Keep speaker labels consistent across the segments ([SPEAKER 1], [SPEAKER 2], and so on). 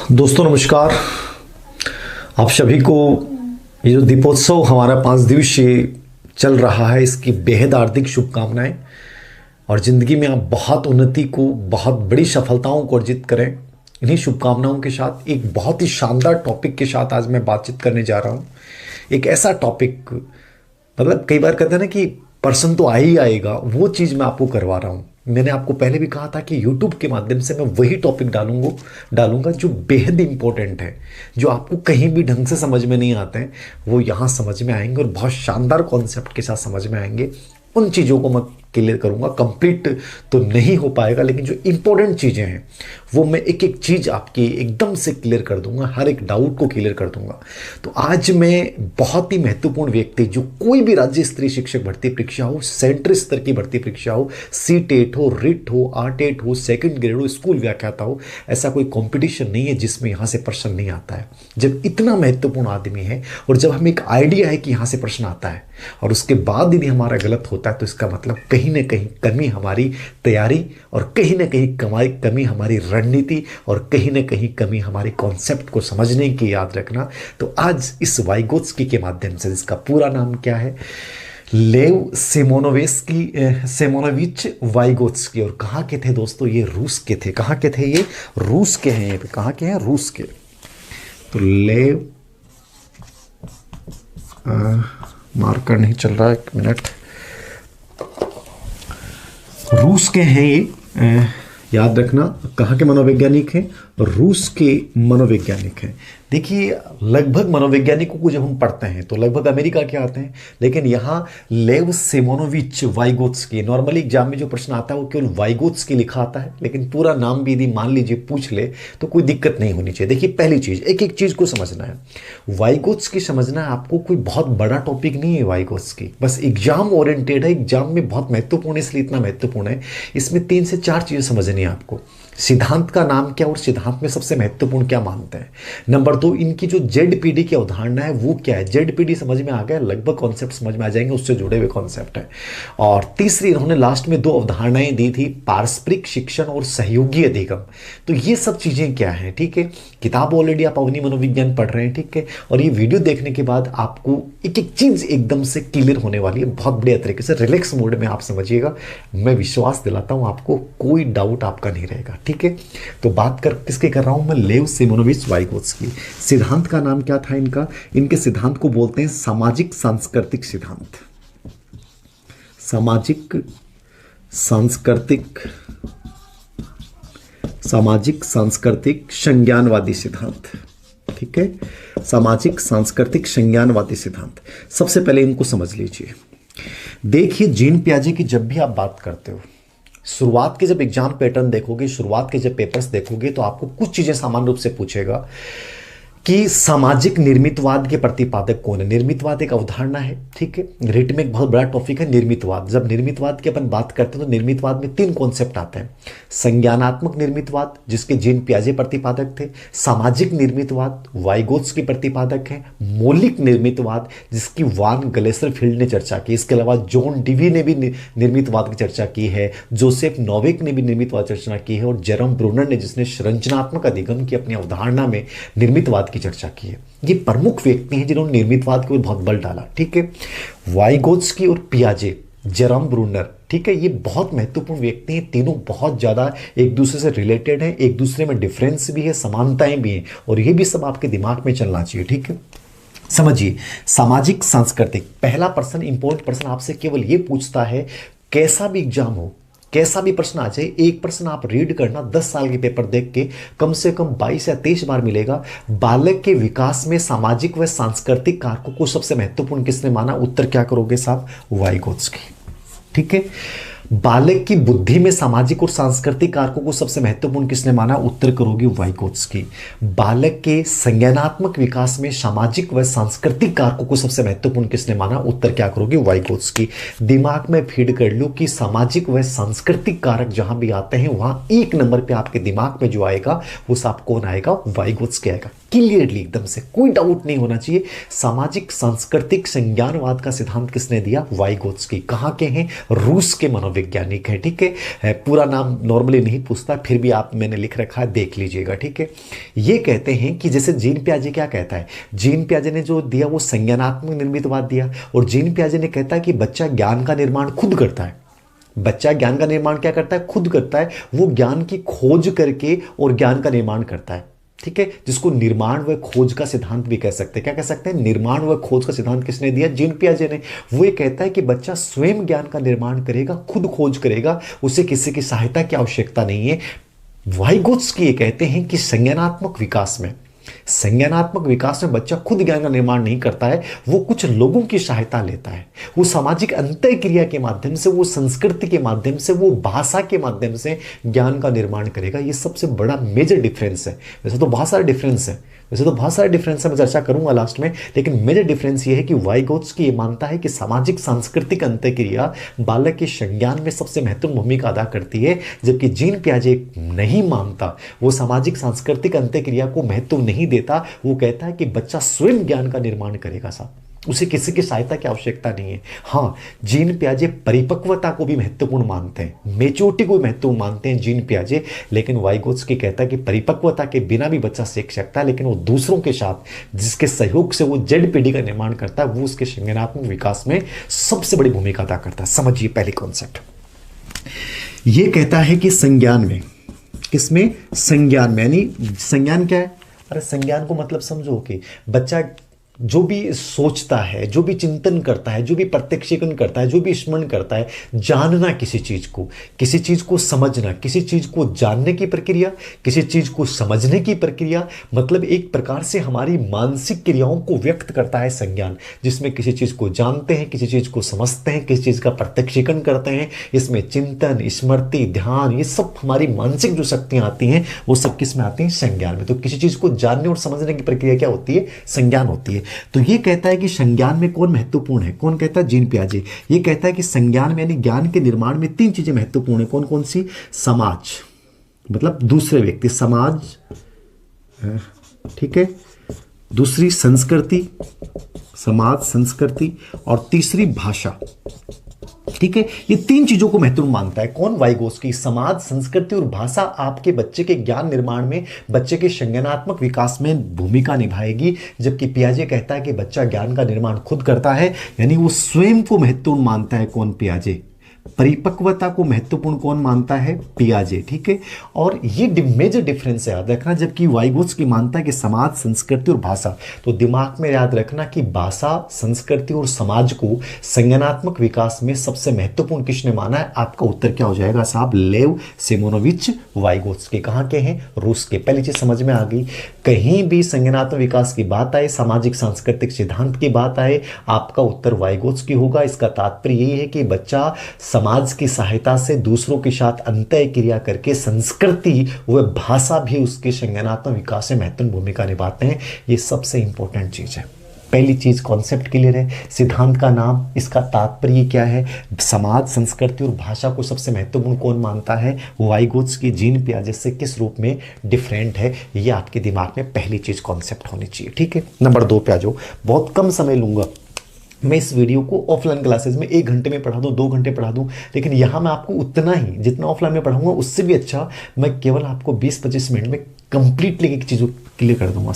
[SPEAKER 1] दोस्तों नमस्कार। आप सभी को ये जो दीपोत्सव हमारा 5 दिवसीय चल रहा है, इसकी बेहद हार्दिक शुभकामनाएं और ज़िंदगी में आप बहुत उन्नति को, बहुत बड़ी सफलताओं को अर्जित करें। इन्हीं शुभकामनाओं के साथ एक बहुत ही शानदार टॉपिक के साथ आज मैं बातचीत करने जा रहा हूँ। एक ऐसा टॉपिक, मतलब कई बार कहते हैं ना कि पर्सन तो आ ही आएगा, वो चीज़ मैं आपको करवा रहा हूँ। मैंने आपको पहले भी कहा था कि YouTube के माध्यम से मैं वही टॉपिक डालूंगा जो बेहद इंपॉर्टेंट है, जो आपको कहीं भी ढंग से समझ में नहीं आते हैं, वो यहाँ समझ में आएंगे और बहुत शानदार कॉन्सेप्ट के साथ समझ में आएंगे। उन चीज़ों को मैं क्लियर करूँगा। कंप्लीट तो नहीं हो पाएगा, लेकिन जो इंपॉर्टेंट चीज़ें हैं वो मैं एक एक चीज़ आपकी एकदम से क्लियर कर दूंगा, हर एक डाउट को क्लियर कर दूंगा। तो आज मैं बहुत ही महत्वपूर्ण व्यक्ति, जो कोई भी राज्य स्तरीय शिक्षक भर्ती परीक्षा हो, सेंटर स्तर की भर्ती परीक्षा हो, सीटेट हो, रिट हो, आरटेट हो, सेकंड ग्रेड हो, स्कूल व्याख्याता हो, ऐसा कोई कंपटीशन नहीं है जिसमें यहाँ से प्रश्न नहीं आता है। जब इतना महत्वपूर्ण आदमी है और जब हमें एक आइडिया है कि यहाँ से प्रश्न आता है और उसके बाद यदि हमारा गलत होता है, तो इसका मतलब कहीं ना कहीं कमी हमारी तैयारी और कहीं ना कहीं कमी हमारी रणनीति और कहीं ना कहीं कमी हमारे कॉन्सेप्ट को समझने की। याद रखना। तो आज इस वाइगोत्स्की के माध्यम से, जिसका पूरा नाम क्या है, लेव सेमोनोविच वाइगोत्स्की, और कहाँ के थे दोस्तों? ये रूस के थे। कहाँ के थे? ये रूस के हैं। कहाँ के हैं? रूस के। तो लेव, मार्कर नहीं चल रहा, 1 मिनट। रूस के हैं ये, याद रखना। कहाँ के मनोवैज्ञानिक हैं? रूस के मनोवैज्ञानिक हैं। देखिए, लगभग मनोवैज्ञानिकों को जब हम पढ़ते हैं तो लगभग अमेरिका के आते हैं, लेकिन यहाँ लेव सेमोनोविच वाइगोत्स्की, नॉर्मली एग्जाम में जो प्रश्न आता है वो केवल वाइगोत्स्की लिखा आता है, लेकिन पूरा नाम भी यदि मान लीजिए पूछ ले तो कोई दिक्कत नहीं होनी चाहिए। देखिए, पहली चीज़, एक एक चीज़ को समझना है। वाइगोत्स्की समझना है आपको, कोई बहुत बड़ा टॉपिक नहीं है वाइगोत्स्की, बस एग्जाम ओरिएंटेड है। एग्जाम में बहुत महत्वपूर्ण है, इसलिए इतना महत्वपूर्ण है। इसमें 3 से 4 चीज़ें समझनी है आपको। सिद्धांत का नाम क्या और सिद्धांत में सबसे महत्वपूर्ण क्या मानते हैं। नंबर 2, इनकी जो जेडपीडी की अवधारणा है वो क्या है। जेडपीडी समझ में आ गया, लगभग कॉन्सेप्ट समझ में आ जाएंगे, उससे जुड़े हुए कॉन्सेप्ट है। और तीसरी, इन्होंने लास्ट में 2 अवधारणाएं दी थी, पारस्परिक शिक्षण और सहयोगी अधिगम। तो ये सब चीजें क्या है, ठीक है। किताब ऑलरेडी आप अवनी मनोविज्ञान पढ़ रहे हैं, ठीक है, और ये वीडियो देखने के बाद आपको एक एक चीज एकदम से क्लियर होने वाली है, बहुत बढ़िया तरीके से। रिलैक्स मोड में आप समझिएगा, मैं विश्वास दिलाता हूं आपको कोई डाउट आपका नहीं रहेगा, ठीक है। तो बात किसके कर रहा हूं मैं? लेव सेमोनोविच वाइगोत्स्की। सिद्धांत का नाम क्या था इनका? इनके सिद्धांत को बोलते हैं सामाजिक सांस्कृतिक सिद्धांत। सामाजिक सांस्कृतिक संज्ञानवादी सिद्धांत, ठीक है। सामाजिक सांस्कृतिक संज्ञानवादी सिद्धांत, सबसे पहले इनको समझ लीजिए। देखिए, जीन पियाजे की जब भी आप बात करते हो, शुरुआत के जब एग्जाम पैटर्न देखोगे, शुरुआत के जब पेपर्स देखोगे, तो आपको कुछ चीजें सामान्य रूप से पूछेगा कि सामाजिक निर्मितवाद के प्रतिपादक कौन है। निर्मितवाद एक अवधारणा है, ठीक है। रिट में एक बहुत बड़ा टॉपिक है निर्मितवाद। जब निर्मितवाद की अपन बात करते हैं तो निर्मितवाद में 3 कॉन्सेप्ट आते हैं। संज्ञानात्मक निर्मितवाद, जिसके जीन पियाजे प्रतिपादक थे। सामाजिक निर्मितवाद, वाइगोत्स्की प्रतिपादक है। मौलिक निर्मितवाद, जिसकी वान ग्लेसरफील्ड ने चर्चा की। इसके अलावा जॉन डीवी ने भी निर्मितवाद की चर्चा की है। जोसेफ नोवेक ने भी निर्मितवाद चर्चा की है। और जेरम ब्रूनर ने, जिसने संरचनात्मक अधिगम की अपनी अवधारणा में निर्मितवाद चर्चा की है। ये प्रमुख व्यक्ति हैं जिन्होंने निर्मितवाद के ऊपर बहुत बल डाला, ठीक है। वाइगोत्स्की और पियाजे, जेरम ब्रूनर, ठीक है, ये बहुत महत्वपूर्ण व्यक्ति हैं। तीनों बहुत ज्यादा एक दूसरे से रिलेटेड हैं, एक दूसरे में डिफरेंस भी है, समानताएं भी हैं, और ये भी सब आपके दिमाग में चलना चाहिए, ठीक है। समझिए, सामाजिक सांस्कृतिक, पहला प्रश्न, इंपॉर्टेंट प्रश्न आपसे केवल ये पूछता है, कैसा भी एग्जाम हो, कैसा भी प्रश्न आ जाए, एक प्रश्न आप रीड करना, 10 साल के पेपर देख के कम से कम 22 या 23 बार मिलेगा। बालक के विकास में सामाजिक व सांस्कृतिक कारकों को सबसे महत्वपूर्ण किसने माना? उत्तर क्या करोगे साहब? वाइगोत्स्की, ठीक है। बालक की बुद्धि में सामाजिक और सांस्कृतिक कारकों को सबसे महत्वपूर्ण किसने माना? उत्तर करोगे वाइगोत्स्की। बालक के संज्ञानात्मक विकास में सामाजिक व सांस्कृतिक कारकों को सबसे महत्वपूर्ण किसने माना? उत्तर क्या करोगे? वाइगोत्स्की। दिमाग में फीड कर लो कि सामाजिक व सांस्कृतिक कारक जहां भी आते हैं वहां 1 नंबर पे आपके दिमाग में जो आएगा वो साहब कौन आएगा? वाइगोत्स्की आएगा। क्लियरली एकदम से कोई डाउट नहीं होना चाहिए। सामाजिक सांस्कृतिक संज्ञानवाद का सिद्धांत किसने दिया? वाइगोत्स्की। कहाँ के हैं? रूस के मनोवैज्ञानिक है, ठीक है। पूरा नाम नॉर्मली नहीं पूछता, फिर भी आप मैंने लिख रखा है, देख लीजिएगा, ठीक है। ये कहते हैं कि जैसे जीन पियाजे क्या कहता है, जीन पियाजे ने जो दिया वो संज्ञानात्मक निर्मितवाद दिया, और जीन पियाजे ने कहता है कि बच्चा ज्ञान का निर्माण खुद करता है। बच्चा ज्ञान का निर्माण क्या करता है? खुद करता है। वो ज्ञान की खोज करके और ज्ञान का निर्माण करता है, ठीक है, जिसको निर्माण व खोज का सिद्धांत भी कह सकते हैं। क्या कह सकते हैं? निर्माण व खोज का सिद्धांत किसने दिया? जीन पियाजे ने। वो ये कहता है कि बच्चा स्वयं ज्ञान का निर्माण करेगा, खुद खोज करेगा, उसे किसी की सहायता की आवश्यकता नहीं है। वाइगोत्स्की ये कहते हैं कि संज्ञानात्मक विकास में बच्चा खुद ज्ञान का निर्माण नहीं करता है, वो कुछ लोगों की सहायता लेता है। वो सामाजिक अंतः क्रिया के माध्यम से, वो संस्कृति के माध्यम से, वो भाषा के माध्यम से ज्ञान का निर्माण करेगा। ये सबसे बड़ा मेजर डिफरेंस है। वैसे तो बहुत सारे डिफरेंस है, मैं चर्चा करूंगा लास्ट में, लेकिन मेजर डिफरेंस ये है कि वाइगोत्स्की ये मानता है कि सामाजिक सांस्कृतिक अंतःक्रिया बालक के संज्ञान में सबसे महत्वपूर्ण भूमिका अदा करती है, जबकि जीन पियाजे नहीं मानता। वो सामाजिक सांस्कृतिक अंतःक्रिया को महत्व नहीं देता। वो कहता है कि बच्चा स्वयं ज्ञान का निर्माण करेगा साहब, उसे किसी की सहायता की आवश्यकता नहीं है। हाँ, जीन पियाजे परिपक्वता को भी महत्वपूर्ण मानते हैं, मेच्योरिटी को भी महत्वपूर्ण मानते हैं जीन पियाजे, लेकिन वाइगोत्स्की कहता है कि परिपक्वता के बिना भी बच्चा सीख सकता है, लेकिन वो दूसरों के साथ जिसके सहयोग से वो जेड पीढ़ी का निर्माण करता है, वो उसके संज्ञानात्मक विकास में सबसे बड़ी भूमिका अदा करता है। समझिए पहली कॉन्सेप्ट। ये कहता है कि संज्ञान में, किसमें? संज्ञान में। यानी संज्ञान क्या है? अरे संज्ञान को मतलब समझो कि बच्चा जो भी सोचता है, जो भी चिंतन करता है, जो भी प्रत्यक्षीकरण करता है, जो भी स्मरण करता है, जानना किसी चीज को समझना, किसी चीज को जानने की प्रक्रिया, किसी चीज को समझने की प्रक्रिया, मतलब एक प्रकार से हमारी मानसिक क्रियाओं को व्यक्त करता है संज्ञान, जिसमें किसी चीज को जानते हैं, किसी चीज को समझते हैं, किसी चीज का प्रत्यक्षीकरण करते हैं। इसमें चिंतन, स्मृति, ध्यान, ये सब हमारी मानसिक जो शक्तियां आती हैं, वो सब किस में आती हैं? संज्ञान में। तो किसी चीज को जानने और समझने की प्रक्रिया क्या होती है? संज्ञान होती है। तो ये कहता है कि संज्ञान में कौन महत्वपूर्ण है? कौन कहता है? जीन पियाजे। ये कहता है कि संज्ञान में यानी ज्ञान के निर्माण में 3 चीजें महत्वपूर्ण है। कौन कौन सी? समाज, मतलब दूसरे व्यक्ति, समाज, ठीक है, दूसरी संस्कृति, समाज, संस्कृति, और तीसरी भाषा, ठीक है। ये 3 चीजों को महत्वपूर्ण मानता है। कौन? वाइगोत्स्की। समाज, संस्कृति और भाषा आपके बच्चे के ज्ञान निर्माण में, बच्चे के संज्ञानात्मक विकास में भूमिका निभाएगी, जबकि पियाजे कहता है कि बच्चा ज्ञान का निर्माण खुद करता है, यानी वो स्वयं को महत्वपूर्ण मानता है। कौन? पियाजे। परिपक्वता को महत्वपूर्ण कौन मानता है? पियाजे, ठीक है। और ये मेजर डिफरेंस है, याद रखना। जबकि वाइगोत्स्की मानता है कि समाज, संस्कृति और भाषा, तो दिमाग में याद रखना कि भाषा, संस्कृति और समाज को संज्ञानात्मक विकास में सबसे महत्वपूर्ण किसने माना है? आपका उत्तर क्या हो जाएगा साहब? लेव सिमोनोविच वाइगोत्स्की। कहाँ के हैं? रूस के। पहली चीज समझ में आ गई। कहीं भी संज्ञानात्मक विकास की बात आए, सामाजिक सांस्कृतिक सिद्धांत की बात आए, आपका उत्तर वाइगोत्स्की होगा। इसका तात्पर्य यही है कि बच्चा समाज की सहायता से दूसरों के साथ अंतः क्रिया करके संस्कृति व भाषा भी उसके संज्ञानात्मक विकास में महत्वपूर्ण भूमिका निभाते हैं। ये सबसे इंपॉर्टेंट चीज है। पहली चीज कॉन्सेप्ट क्लियर है। सिद्धांत का नाम, इसका तात्पर्य क्या है? समाज, संस्कृति और भाषा को सबसे महत्वपूर्ण कौन मानता है? वाइगोत्स्की। जीन पियाजे से किस रूप में डिफरेंट है? ये आपके दिमाग में पहली चीज कॉन्सेप्ट होनी चाहिए, ठीक है। नंबर 2 पे आ जाओ। बहुत कम समय लूंगा मैं इस वीडियो को। ऑफलाइन क्लासेस में 1 घंटे में पढ़ा दूं, 2 घंटे पढ़ा दूं, लेकिन यहाँ मैं आपको उतना ही, जितना ऑफलाइन में पढ़ाऊंगा उससे भी अच्छा मैं केवल आपको 20-25 मिनट में कंप्लीटली एक चीज़ क्लियर कर दूंगा।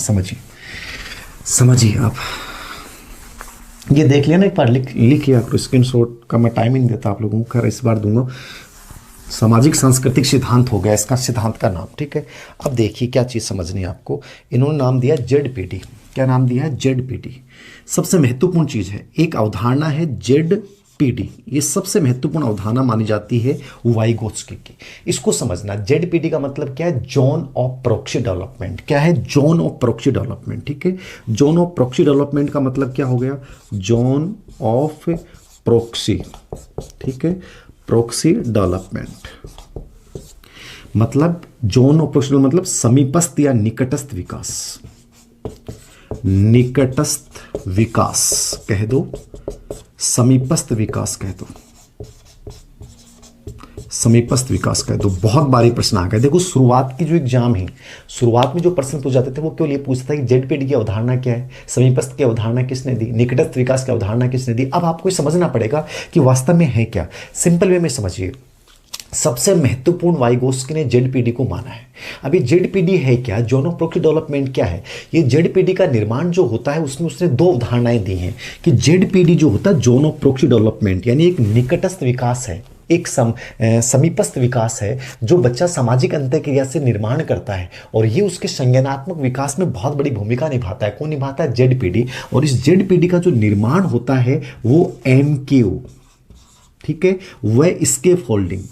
[SPEAKER 1] समझिए आप ये देख लिया ना, एक बार लिख लिया करो। स्क्रीनशॉट का मैं टाइम ही नहीं देता आप लोगों को, खैर इस बार दूंगा। सामाजिक सांस्कृतिक सिद्धांत हो गया इसका सिद्धांत का नाम, ठीक है। अब देखिए क्या चीज़ समझनी है आपको। इन्होंने नाम दिया जेड पीडी। क्या नाम दिया है? Z PD. सबसे महत्वपूर्ण चीज है, एक अवधारणा है जेड पीडी। ये सबसे महत्वपूर्ण अवधारणा मानी जाती है वाइगोत्स्की की। इसको समझना। जेड पीडी का मतलब क्या है? Zone of proxy development. क्या है? जोन ऑफ प्रॉक्सी डेवलपमेंट, ठीक है। जोन ऑफ प्रॉक्सी डेवलपमेंट का मतलब क्या हो गया? जोन ऑफ प्रॉक्सी, ठीक है। प्रॉक्सी डेवलपमेंट मतलब जोन ऑफ प्रॉक्सी मतलब समीपस्थ या निकटस्थ विकास। निकटस्थ विकास कह दो, समीपस्थ विकास कह दो। समीपस्थ विकास का है। तो बहुत बारी प्रश्न आ गए। देखो शुरुआत की जो एग्जाम है, शुरुआत में जो प्रश्न पूछ जाते थे वो केवल ये पूछता था कि जेडपीडी की अवधारणा क्या है, समीपस्थ की अवधारणा किसने दी, निकटस्थ विकास की अवधारणा किसने दी। अब आपको समझना पड़ेगा कि वास्तव में है क्या। सिंपल वे में समझिए, सबसे महत्वपूर्ण वाइगोस्की ने जेडपीडी को माना है। अभी जेडपीडी है क्या, जोनोप्रोक्सी डेवलपमेंट क्या है। ये जेडपीडी का निर्माण जो होता है उसमें उसने दो अवधारणाएं दी हैं कि जेडपीडी जो होता है जोनोप्रोक्सी डेवलपमेंट, यानी एक निकटस्थ विकास है, एक समीपस्थ विकास है जो बच्चा सामाजिक अंतःक्रिया से निर्माण करता है, और ये उसके संज्ञानात्मक विकास में बहुत बड़ी भूमिका निभाता है। कौन निभाता है? जेडपीडी। और इस जेडपीडी का जो निर्माण होता है वो एमक्यू, ठीक है, वह इसके फोल्डिंग,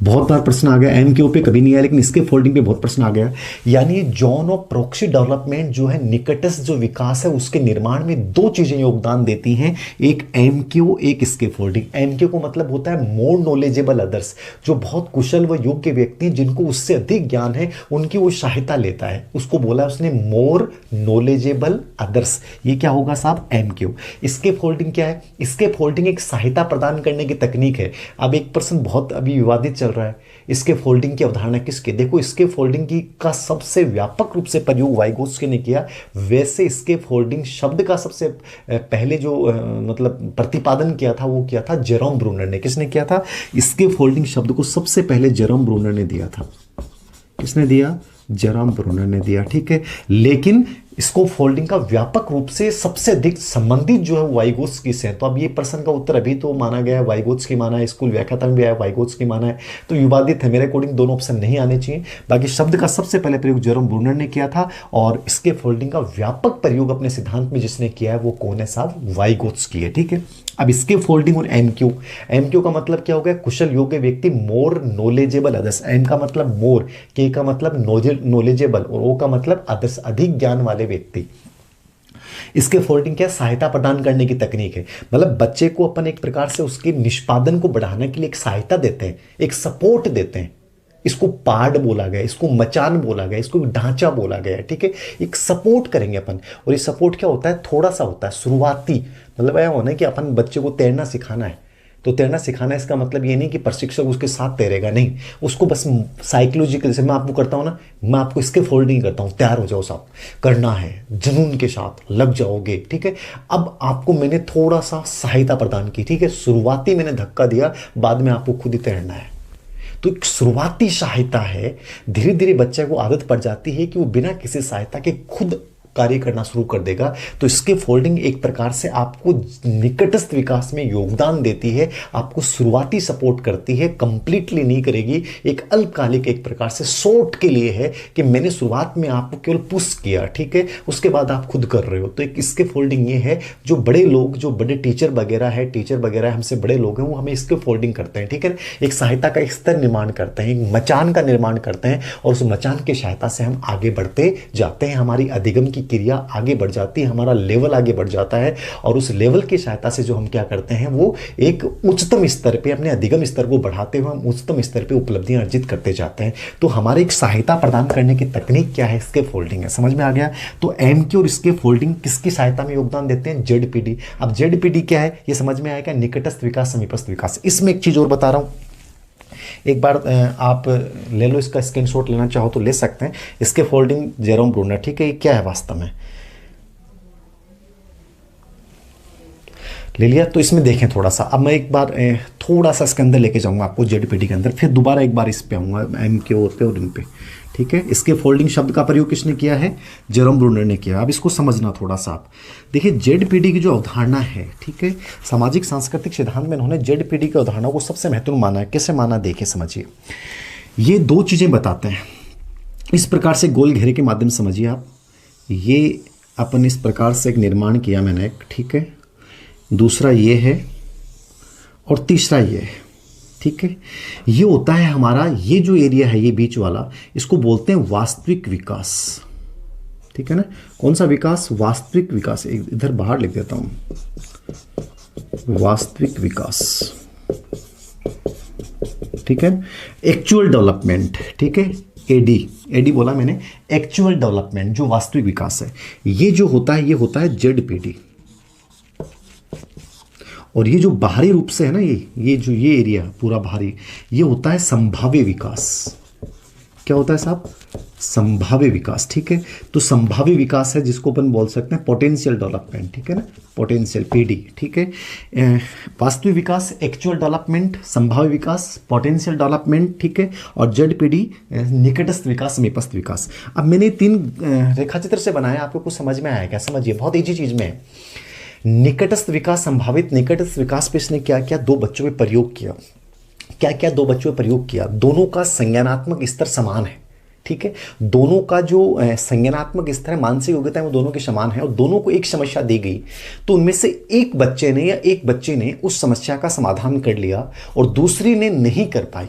[SPEAKER 1] बहुत बार प्रश्न आ गया। एमक्यू पे कभी नहीं आया, लेकिन इसके फोल्डिंग पे बहुत प्रश्न आ गया। यानी जोनोप्रोक्सी डेवलपमेंट जो है, निकटस्थ जो विकास है उसके निर्माण में दो चीजें योगदान देती हैं, एक एमक्यू, एक इसके फोल्डिंग। एमक्यू को मतलब होता है मोर नॉलेजेबल अदर्स, जो बहुत कुशल व योग्य व्यक्ति जिनको उससे अधिक ज्ञान है उनकी वो सहायता लेता है, उसको बोला उसने मोर नॉलेजेबल अदर्स। ये क्या होगा साहब? एमक्यू। इसके फोल्डिंग क्या है? इसके फोल्डिंग एक सहायता प्रदान करने की तकनीक है। अब एक पर्सन बहुत अभी विवादित चल रहा है, इसके फोल्डिंग की अवधारणा किसकी? देखो इसके फोल्डिंग की का सबसे व्यापक रूप से प्रयोग वाइगोत्स्की ने किया। वैसे इसके फोल्डिंग शब्द का सबसे पहले जो मतलब प्रतिपादन किया था वो किया था जेरोम ब्रूनर ने। किसने किया था? इसके फोल्डिंग शब्द को सबसे पहले जेरोम ब्रूनर ने दिया था। किसने दिया? जेरोम ब्रूनर ने दिया, ठीक है। लेकिन इसको फोल्डिंग का व्यापक रूप से सबसे अधिक संबंधित जो है वाइगोत्स्की से है। तो अब ये प्रश्न का उत्तर अभी तो माना गया है वाइगोत्स्की माना है, स्कूल व्याख्याता में भी आया वाइगोत्स्की माना है, तो विवादित है। मेरे अकॉर्डिंग दोनों ऑप्शन नहीं आने चाहिए। बाकी शब्द का सबसे पहले प्रयोग जेरोम ब्रूनर ने किया था, और इसके फोल्डिंग का व्यापक प्रयोग अपने सिद्धांत में जिसने किया है वो कौन है साहब? वाइगोत्स्की है, ठीक है। अब इसके फोल्डिंग और एमक्यू, एमक्यू का मतलब क्या हो गया? कुशल योग्य व्यक्ति, मोर नॉलेजेबल अदर्स। एम का मतलब मोर, के का मतलब नॉलेजेबल, और ओ का मतलब अदर्स, अधिक ज्ञान वाले व्यक्ति। इसके फोल्डिंग क्या? सहायता प्रदान करने की तकनीक है। मतलब बच्चे को अपन एक प्रकार से उसके निष्पादन को बढ़ाने के लिए एक सहायता देते हैं, एक सपोर्ट देते हैं। इसको पार्ड बोला गया, इसको मचान बोला गया, इसको ढांचा बोला गया है, ठीक है। एक सपोर्ट करेंगे अपन, और ये सपोर्ट क्या होता है? थोड़ा सा होता है शुरुआती। मतलब यह होना है कि अपन बच्चे को तैरना सिखाना है, तो तैरना सिखाना इसका मतलब ये नहीं कि प्रशिक्षक उसके साथ तैरेगा, नहीं, उसको बस साइकोलॉजिकल, जैसे मैं आपको करता हूँ ना, मैं आपको इसके फोल्डिंग करता हूँ, तैयार हो जाओ साहब, करना है, जुनून के साथ लग जाओगे, ठीक है। अब आपको मैंने थोड़ा सा सहायता प्रदान की, ठीक है, शुरुआती मैंने धक्का दिया, बाद में आपको खुद ही तैरना है। तो एक शुरुआती सहायता है, धीरे धीरे बच्चे को आदत पड़ जाती है कि वो बिना किसी सहायता के खुद कार्य करना शुरू कर देगा। तो इसके फोल्डिंग एक प्रकार से आपको निकटस्थ विकास में योगदान देती है, आपको शुरुआती सपोर्ट करती है, कंप्लीटली नहीं करेगी, एक अल्पकालिक एक प्रकार से शॉर्ट के लिए है कि मैंने शुरुआत में आपको केवल पुश किया, ठीक है, उसके बाद आप खुद कर रहे हो। तो एक इसके फोल्डिंग ये है, जो बड़े लोग, जो बड़े टीचर वगैरह हमसे बड़े लोग हैं, वो हमें इसके फोल्डिंग करते हैं, ठीक है, एक सहायता का एक स्तर निर्माण करते हैं, एक मचान का निर्माण करते हैं, और उस मचान की सहायता से हम आगे बढ़ते जाते हैं, हमारी अधिगम की क्रिया आगे बढ़ जाती है, हमारा लेवल आगे बढ़ जाता है, और उस लेवल की सहायता से जो हम क्या करते हैं वो एक उच्चतम स्तर पे, अपने अधिगम स्तर को बढ़ाते हुए हम उच्चतम स्तर पे उपलब्धियां अर्जित करते जाते हैं। तो हमारे एक सहायता प्रदान करने की तकनीक क्या है? इसके फोल्डिंग है। समझ में आ गया? तो एमक्यू और इसके फोल्डिंग किसकी सहायता में योगदान देते हैं? जेडपीडी। अब जेडपीडी क्या है ये समझ में आएगा, निकटस्थ विकास, समीपस्थ विकास। इसमें एक चीज और बता रहा हूं, एक बार आप ले लो, इसका स्क्रीनशॉट लेना चाहो तो ले सकते हैं। इसके फोल्डिंग जेरोम ब्रूनर, ठीक है, ये क्या है वास्तव में, ले लिया। तो इसमें देखें थोड़ा सा, अब मैं एक बार थोड़ा सा इसके अंदर लेके जाऊंगा आपको जेडपीडी के अंदर, फिर दोबारा एक बार इस पे आऊंगा एमक्यू पे और इन पे, ठीक है। इसके फोल्डिंग शब्द का प्रयोग किसने किया है? जेरोम ब्रूनर ने किया। अब इसको समझना थोड़ा सा आप देखिए, जेडपीडी की जो अवधारणा है, ठीक है, सामाजिक सांस्कृतिक सिद्धांत में इन्होंने जेडपीडी की अवधारणा को सबसे महत्वपूर्ण माना है। कैसे माना? देखिए समझिए, ये दो चीजें बताते हैं, इस प्रकार से गोल घेरे के माध्यम से समझिए आप। ये अपन इस प्रकार से एक निर्माण किया मैंने एक, ठीक है, दूसरा ये है और तीसरा ये है, ठीक है। ये होता है हमारा, ये जो एरिया है ये बीच वाला, इसको बोलते हैं वास्तविक विकास, ठीक है ना। कौन सा विकास? वास्तविक विकास। इधर बाहर लिख देता हूं, वास्तविक विकास, ठीक है। एक्चुअल डेवलपमेंट, ठीक है, एडी बोला मैंने, एक्चुअल डेवलपमेंट जो वास्तविक विकास है, ये जो होता है ये होता है जेडपीडी, और ये जो बाहरी रूप से है ना, ये जो ये एरिया पूरा बाहरी, ये होता है संभाव्य विकास। क्या होता है साहब? संभाव्य विकास। ठीक है, तो संभाव्य विकास है जिसको अपन बोल सकते हैं पोटेंशियल डेवलपमेंट। ठीक है ना, पोटेंशियल पीडी। ठीक है, वास्तविक विकास एक्चुअल डेवलपमेंट, संभाव्य विकास पोटेंशियल डेवलपमेंट। ठीक है, और जेड पीडी निकटस्थ विकास, समीपस्थ विकास। अब मैंने 3 रेखाचित्र से बनाया, आपको कुछ समझ में आया क्या? समझिए, बहुत ईजी चीज में है। निकटस्थ विकास, संभावित निकटस्थ विकास पे इसने क्या किया? 2 बच्चों पे प्रयोग किया। क्या क्या 2 बच्चों पे प्रयोग किया? दोनों का संज्ञानात्मक स्तर समान है। ठीक है, दोनों का जो संज्ञानात्मक स्तर है, मानसिक योग्यता है, वो दोनों के समान है, और दोनों को एक समस्या दी गई, तो उनमें से एक बच्चे ने या एक बच्चे ने उस समस्या का समाधान कर लिया और दूसरी ने नहीं कर पाई।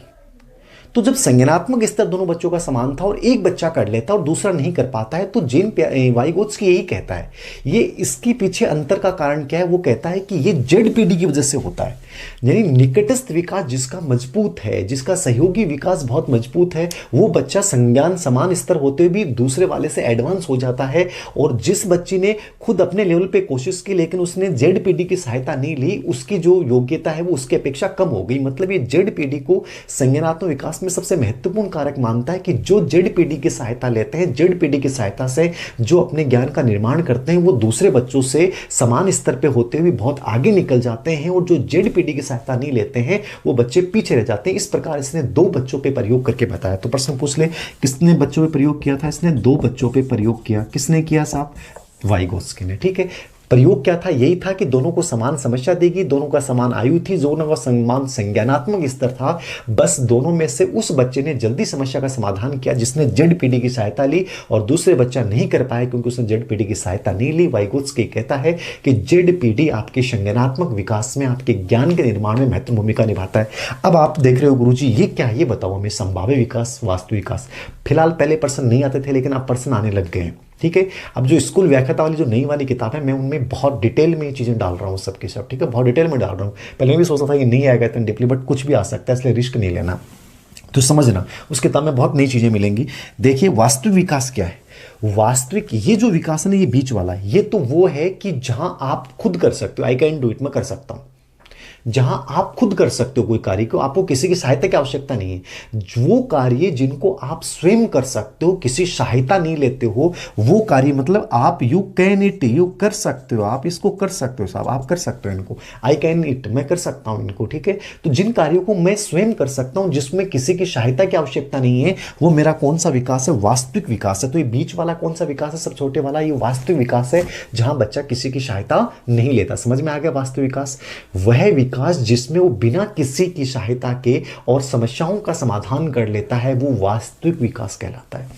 [SPEAKER 1] तो जब संज्ञानात्मक स्तर दोनों बच्चों का समान था और एक बच्चा कर लेता और दूसरा नहीं कर पाता है, तो जेन वाइगोत्स्की यही कहता है। ये इसके पीछे अंतर का कारण क्या है? वो कहता है कि ये जेडपीडी की वजह से होता है। यानी निकटस्थ विकास जिसका मजबूत है, जिसका सहयोगी विकास बहुत मजबूत है, वो बच्चा संज्ञान समान स्तर होते हुए भी दूसरे वाले से एडवांस हो जाता है। और जिस बच्ची ने खुद अपने लेवल पे कोशिश की लेकिन उसने जेडपीडी की सहायता नहीं ली, उसकी जो योग्यता है वो उसकी अपेक्षा कम हो गई। मतलब ये जेडपीडी को संज्ञानात्मक विकास में सबसे महत्वपूर्ण कारक मानता है कि जो जेडपीडी की सहायता लेते हैं, जेडपीडी की सहायता से जो अपने ज्ञान का निर्माण करते हैं, वो दूसरे बच्चों से समान स्तर पे होते हुए बहुत आगे निकल जाते हैं, और जो जेडपीडी की सहायता नहीं लेते हैं वो बच्चे पीछे रह जाते हैं। इस प्रकार इसने 2 बच्चों पे प्रयोग करके बताया। तो प्रश्न पूछ ले, किसने बच्चों पे प्रयोग किया था? इसने 2 बच्चों पे प्रयोग किया। किसने किया साहब? वाइगोत्स्की ने। ठीक है, प्रयोग क्या था? यही था कि दोनों को समान समस्या देगी, दोनों का समान आयु थी, दोनों का समान संज्ञानात्मक स्तर था। बस दोनों में से उस बच्चे ने जल्दी समस्या का समाधान किया जिसने जेडपीडी की सहायता ली, और दूसरे बच्चा नहीं कर पाया क्योंकि उसने जेडपीडी की सहायता नहीं ली। वाइगोत्स्की कहता है कि जेडपीडी आपके संज्ञानात्मक विकास में, आपके ज्ञान के निर्माण में महत्वपूर्ण भूमिका निभाता है। अब आप देख रहे हो गुरुजी ये क्या है? ये बताओ हमें। संभाव्य विकास, वास्तविक विकास। फिलहाल पहले प्रश्न नहीं आते थे लेकिन अब प्रश्न आने लग गए हैं। ठीक है, अब जो स्कूल व्याख्याता वाली जो नई वाली किताब है, मैं उनमें बहुत डिटेल में ये चीज़ें डाल रहा हूँ सबके सब। ठीक है, बहुत डिटेल में डाल रहा हूँ। पहले मैं भी सोचता था कि नहीं आएगा इतना डीपली, बट कुछ भी आ सकता है, इसलिए रिस्क नहीं लेना। तो समझना, उस किताब में बहुत नई चीज़ें मिलेंगी। देखिए, वास्तविक विकास क्या है? वास्तविक ये जो विकास है ना, ये बीच वाला, ये तो वो है कि जहां आप खुद कर सकते हो। आई कैन डू इट, मैं कर सकता हूं। जहां आप खुद कर सकते हो कोई कार्य को, आपको किसी की सहायता की आवश्यकता नहीं है। वो कार्य जिनको आप स्वयं कर सकते हो, किसी सहायता नहीं लेते हो, वो कार्य मतलब आप यू कैन इट, यू कर सकते हो, आप इसको कर सकते हो साहब, आप कर सकते हो इनको। आई कैन इट, मैं कर सकता हूं इनको। ठीक है, तो जिन कार्यों को मैं स्वयं कर सकता हूं, जिसमें किसी की सहायता की आवश्यकता नहीं है, वो मेरा कौन सा विकास है? वास्तविक विकास है। तो ये बीच वाला कौन सा विकास है? सब छोटे वाला, ये वास्तविक विकास है जहां बच्चा किसी की सहायता नहीं लेता। समझ में आ गया? वास्तविक विकास वह विकास जिसमें वो बिना किसी की सहायता के और समस्याओं का समाधान कर लेता है, वो वास्तविक विकास कहलाता है।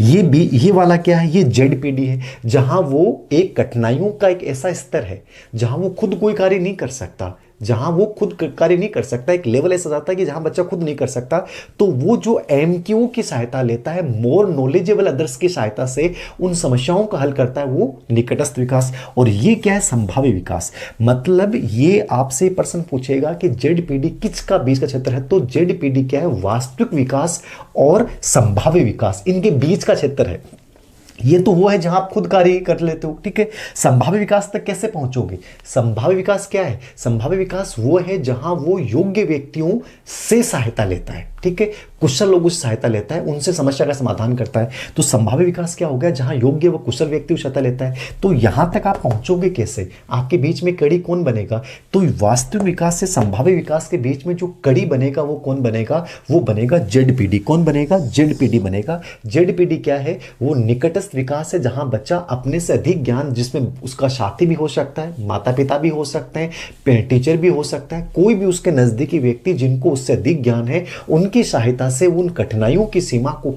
[SPEAKER 1] ये वाला क्या है? ये जेडपीडी है, जहां वो एक कठिनाइयों का एक ऐसा स्तर है जहां वो खुद कोई कार्य नहीं कर सकता, जहां वो खुद कार्य नहीं कर सकता। एक लेवल ऐसा जाता है कि जहां बच्चा खुद नहीं कर सकता, तो वो जो एमक्यू की सहायता लेता है, मोर नॉलेजेबल अदर्स की सहायता से उन समस्याओं का हल करता है, वो निकटस्थ विकास। और ये क्या है? संभाव्य विकास। मतलब ये आपसे प्रश्न पूछेगा कि जेडपीडी किसका बीच का क्षेत्र है, तो जेडपीडी क्या है? वास्तविक विकास और संभाव्य विकास, इनके बीच का क्षेत्र है। ये तो वो है जहां आप खुद कार्य कर लेते हो। ठीक है, संभाव्य विकास तक कैसे पहुंचोगे? संभाव्य विकास क्या है? संभाव्य विकास वो है जहां वो योग्य व्यक्तियों से सहायता लेता है। ठीक है, कुशल लोगों से सहायता लेता है, उनसे समस्या का समाधान करता है। तो संभाव्य विकास क्या हो गया? जहां योग्य व कुशल व्यक्ति सहायता लेता है। तो यहां तक आप पहुंचोगे कैसे? आपके बीच में कड़ी कौन बनेगा? तो वास्तविक विकास से संभाव्य विकास के बीच में जो कड़ी बनेगा वो कौन बनेगा? वो बनेगा जेडपीडी। कौन बनेगा? जेडपीडी बनेगा। जेडपीडी क्या है? वो निकटस्थ विकास है जहां बच्चा अपने से अधिक ज्ञान, जिसमें उसका साथी भी हो सकता है, माता पिता भी हो सकते हैं, टीचर भी हो सकता है, कोई भी उसके नजदीकी व्यक्ति जिनको उससे अधिक ज्ञान है, उनकी सहायता से उन कठिनाइयों की सीमा को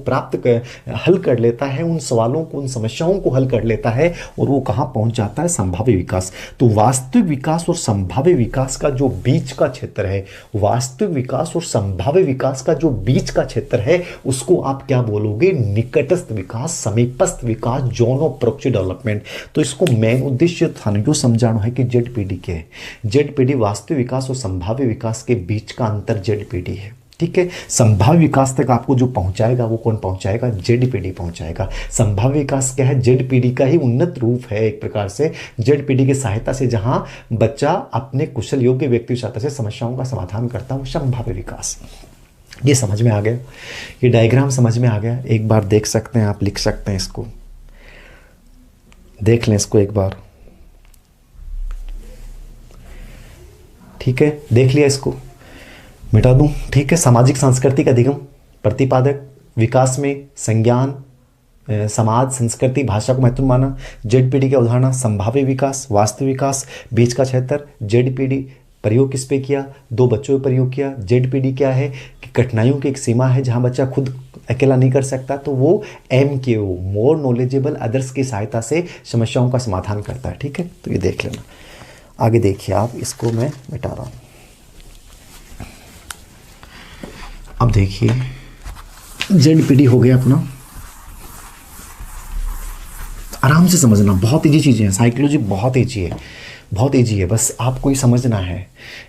[SPEAKER 1] हल कर लेता है, उन सवालों को, उन समस्याओं को हल कर लेता है, और वो कहां पहुंच जाता है? संभाव्य विकास। तो वास्तविक विकास और संभाव्य विकास का जो बीच का क्षेत्र है, वास्तविक विकास और संभाव्य विकास का जो बीच का क्षेत्र है, उसको आप क्या बोलोगे? निकटस्थ विकास, समीपस्थ विकास, जोन ऑफ प्रॉक्सी डेवलपमेंट। तो इसको मेन उद्देश्य था जो समझाना है कि जेडपीडी क्या है। जेडपीडी वास्तविक विकास और संभाव्य विकास के बीच का अंतर जेडपीडी है। ठीक है। संभाव्य विकास तक आपको जो पहुंचाएगा वो कौन पहुंचाएगा? जेडपीडी पहुंचाएगा। संभाव्य विकास क्या है? जेडपीडी का ही उन्नत रूप है एक प्रकार से। जेडपीडी की सहायता से जहां बच्चा अपने कुशल योग्य व्यक्ति की सहायता से समस्याओं का समाधान करता है, संभाव्य विकास। ये समझ में आ गया? ये डायग्राम समझ में आ गया? एक बार देख सकते हैं आप, लिख सकते हैं इसको, देख लें इसको एक बार। ठीक है, देख लिया, इसको मिटा दूं? ठीक है। सामाजिक सांस्कृतिक अधिगम, प्रतिपादक, विकास में संज्ञान, समाज, संस्कृति, भाषा को महत्वपूर्ण माना। जेडपीडी की अवधारणा, संभाव्य विकास, वास्तविक विकास, बीच का क्षेत्र। जेडपीडी प्रयोग किस पे किया? दो बच्चों पे प्रयोग किया। जेडपीडी क्या है कि कठिनाइयों की एक सीमा है जहां बच्चा खुद अकेला नहीं कर सकता, तो वो MKO, मोर नॉलेजेबल अदर्स की सहायता से समस्याओं का समाधान करता है। ठीक है, तो ये देख लेना। आगे देखिए आप, इसको मैं मिटा रहा हूं। अब देखिए, जेडपीडी हो गया अपना। आराम से समझना, बहुत ईजी चीज़ें हैं। साइकोलॉजी बहुत ईजी है, बहुत ईजी है, बस आपको ही समझना है।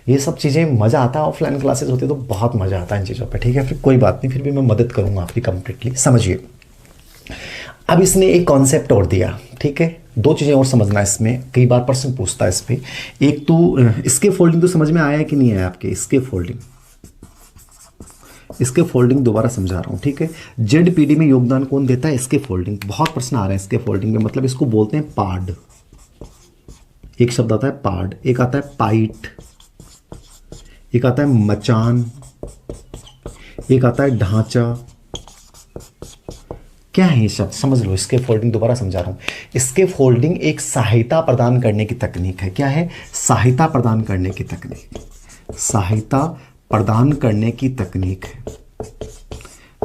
[SPEAKER 1] ये सब चीज़ें मज़ा आता है, ऑफलाइन क्लासेस होती है तो बहुत मज़ा आता है इन चीज़ों पे। ठीक है, फिर कोई बात नहीं, फिर भी मैं मदद करूँगा आपकी कंप्लीटली। समझिए, अब इसने एक कॉन्सेप्ट और दिया। ठीक है, दो चीज़ें और समझना इसमें, कई बार प्रश्न पूछता है इस पर। एक तो इसके फोल्डिंग तो समझ में आया कि नहीं आया आपके? इसके फोल्डिंग दोबारा समझा रहा हूँ। ठीक है, जेडपीडी में योगदान कौन देता है? इसके फोल्डिंग। बहुत प्रश्न आ रहे हैं इसके फोल्डिंग में, मतलब इसको बोलते हैं पार्ड। एक शब्द आता है पार्ड, एक आता है पाइट, एक आता है मचान, एक आता है ढांचा। क्या है ये शब्द? समझ लो। इसके फोल्डिंग दोबारा समझा रहा हूं। इसके फोल्डिंग एक सहायता प्रदान करने की तकनीक है। क्या है? सहायता प्रदान करने की तकनीक। सहायता प्रदान करने की तकनीक है।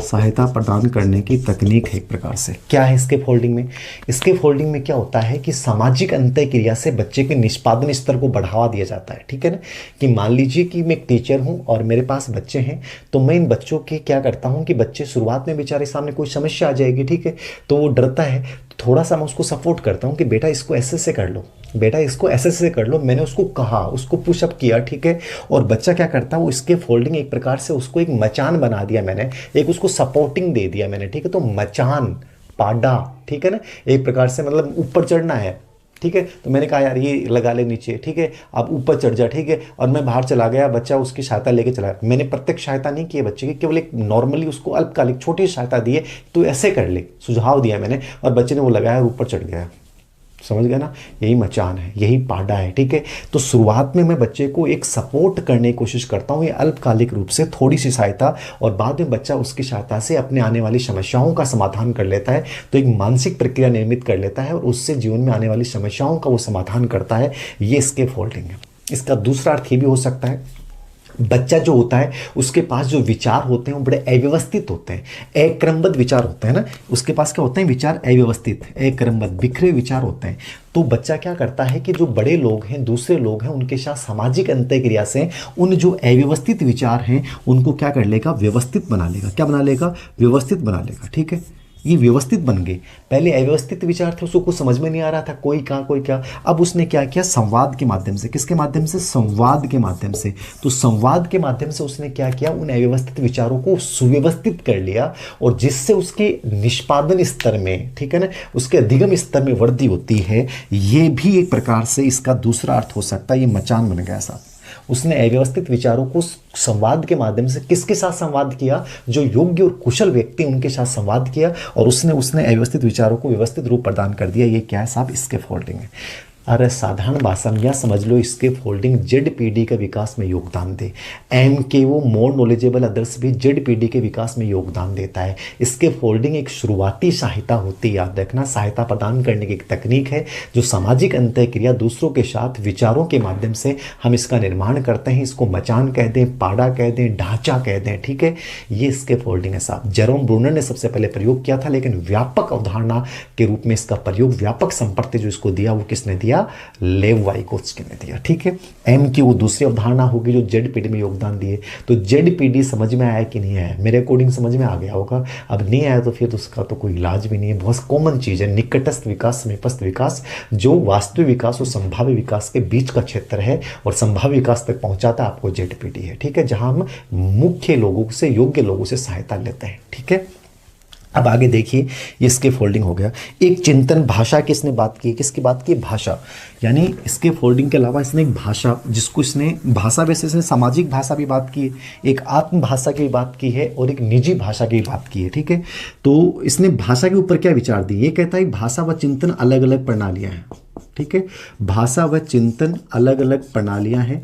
[SPEAKER 1] सहायता प्रदान करने की तकनीक है एक प्रकार से। क्या है इसके फोल्डिंग में? इसके फोल्डिंग में क्या होता है कि सामाजिक अंतःक्रिया से बच्चे के निष्पादन स्तर को बढ़ावा दिया जाता है। ठीक है ना, कि मान लीजिए कि मैं एक टीचर हूं और मेरे पास बच्चे हैं, तो मैं इन बच्चों के क्या करता हूं कि बच्चे शुरुआत में बेचारे सामने कोई समस्या आ जाएगी, ठीक है, तो वो डरता है, तो थोड़ा सा मैं उसको सपोर्ट करता हूं कि बेटा इसको ऐसे से कर लो, बेटा इसको ऐसे से कर लो। मैंने उसको कहा, उसको पुशअप किया, ठीक है, और बच्चा क्या करता है, वो इसके फोल्डिंग एक प्रकार से उसको एक मचान बना दिया मैंने, एक उसको सपोर्टिंग दे दिया मैंने। ठीक है, तो मचान, पाडा, ठीक है ना, एक प्रकार से मतलब ऊपर चढ़ना है। ठीक है, तो मैंने कहा यार ये लगा ले नीचे, ठीक है, आप ऊपर चढ़ जा, ठीक है, और मैं बाहर चला गया, बच्चा उसकी सहायता लेके चला गया। मैंने प्रत्यक्ष सहायता नहीं की है बच्चे की, केवल एक नॉर्मली उसको अल्पकालिक छोटी सहायता दी है, तो ऐसे कर ले, सुझाव दिया मैंने, और बच्चे ने वो लगाया और ऊपर चढ़ गया। समझ गया ना, यही मचान है, यही पाडा है। ठीक है, तो शुरुआत में मैं बच्चे को एक सपोर्ट करने की कोशिश करता हूँ, ये अल्पकालिक रूप से थोड़ी सी सहायता, और बाद में बच्चा उसकी सहायता से अपने आने वाली समस्याओं का समाधान कर लेता है, तो एक मानसिक प्रक्रिया निर्मित कर लेता है और उससे जीवन में आने वाली समस्याओं का वो समाधान करता है। ये इसके फोल्डिंग है। इसका दूसरा अर्थ ये भी हो सकता है, बच्चा जो होता है उसके पास जो विचार होते हैं वो बड़े अव्यवस्थित होते हैं, अक्रमबद्ध विचार होते हैं ना, उसके पास क्या होते हैं, विचार अव्यवस्थित, अक्रमबद्ध, बिखरे विचार होते हैं। तो बच्चा क्या करता है कि जो बड़े लोग हैं, दूसरे लोग हैं, उनके साथ सामाजिक अंतःक्रिया से उन जो अव्यवस्थित विचार हैं उनको क्या कर लेगा, व्यवस्थित बना लेगा। क्या बना लेगा? व्यवस्थित बना लेगा। ठीक है, ये व्यवस्थित बन गए। पहले अव्यवस्थित विचार थे, उसको कुछ समझ में नहीं आ रहा था, कोई कहाँ कोई क्या। अब उसने क्या किया, संवाद के माध्यम से, किसके माध्यम से, संवाद के माध्यम से। तो संवाद के माध्यम से उसने क्या किया, उन अव्यवस्थित विचारों को सुव्यवस्थित कर लिया, और जिससे उसके निष्पादन स्तर में, ठीक है ना, उसके अधिगम स्तर में वृद्धि होती है। ये भी एक प्रकार से इसका दूसरा अर्थ हो सकता है, ये मचान बन गया साथ। उसने अव्यवस्थित विचारों को संवाद के माध्यम से किसके साथ संवाद किया, जो योग्य और कुशल व्यक्ति उनके साथ संवाद किया, और उसने अव्यवस्थित विचारों को व्यवस्थित रूप प्रदान कर दिया। ये क्या है साहब, इसके फोल्डिंग है। अरे साधारण भाषा में यह समझ लो, इसके फोल्डिंग जेडपीडी के विकास में योगदान दे। MKO, मोर नॉलेजेबल अदर्स भी जेडपीडी के विकास में योगदान देता है। इसके फोल्डिंग एक शुरुआती सहायता होती है, याद रखना, सहायता प्रदान करने की एक तकनीक है, जो सामाजिक अंतःक्रिया दूसरों के साथ विचारों के माध्यम से हम इसका निर्माण करते हैं। इसको मचान कह दें, पाड़ा कह दें, ढांचा कह दें। ठीक है, ये इसके फोल्डिंग है साहब। जेरोम ब्रूनर ने सबसे पहले प्रयोग किया था, लेकिन व्यापक अवधारणा के रूप में इसका प्रयोग, व्यापक संपत्ति जो इसको दिया, वो किसने दिया, दिया? लेव वाइगोत्स्की ने दिया। ठीक है, एम की वो दूसरी अवधारणा होगी जो जेडपीडी में योगदान दिए। तो जेडपीडी समझ में आया कि नहीं आया? मेरे अकॉर्डिंग समझ में आ गया होगा। अब नहीं आया तो फिर उसका तो कोई इलाज भी नहीं है, बहुत कॉमन चीज़ है। निकटस्थ विकास, समीपस्थ विकास, जो वास्तविक विकास और संभाव्य विकास के बीच का क्षेत्र है और संभाव्य विकास तक पहुंचाता आपको जेडपीडी है। ठीक है, जहां हम मुख्य लोगों से, योग्य लोगों से सहायता लेते हैं। ठीक है, अब आगे देखिए, ये इसके फोल्डिंग हो गया। एक चिंतन, भाषा की इसने बात की। किसकी बात की? भाषा। यानी इसके फोल्डिंग के अलावा इसने एक भाषा, जिसको इसने भाषा वैसे इसने सामाजिक भाषा भी बात की है, एक आत्म भाषा की भी बात की है और एक निजी भाषा की भी बात की है। ठीक है, तो इसने भाषा के ऊपर क्या विचार दिए? ये कहता है भाषा व चिंतन अलग अलग प्रणालियाँ हैं। ठीक है, भाषा व चिंतन अलग अलग प्रणालियाँ हैं,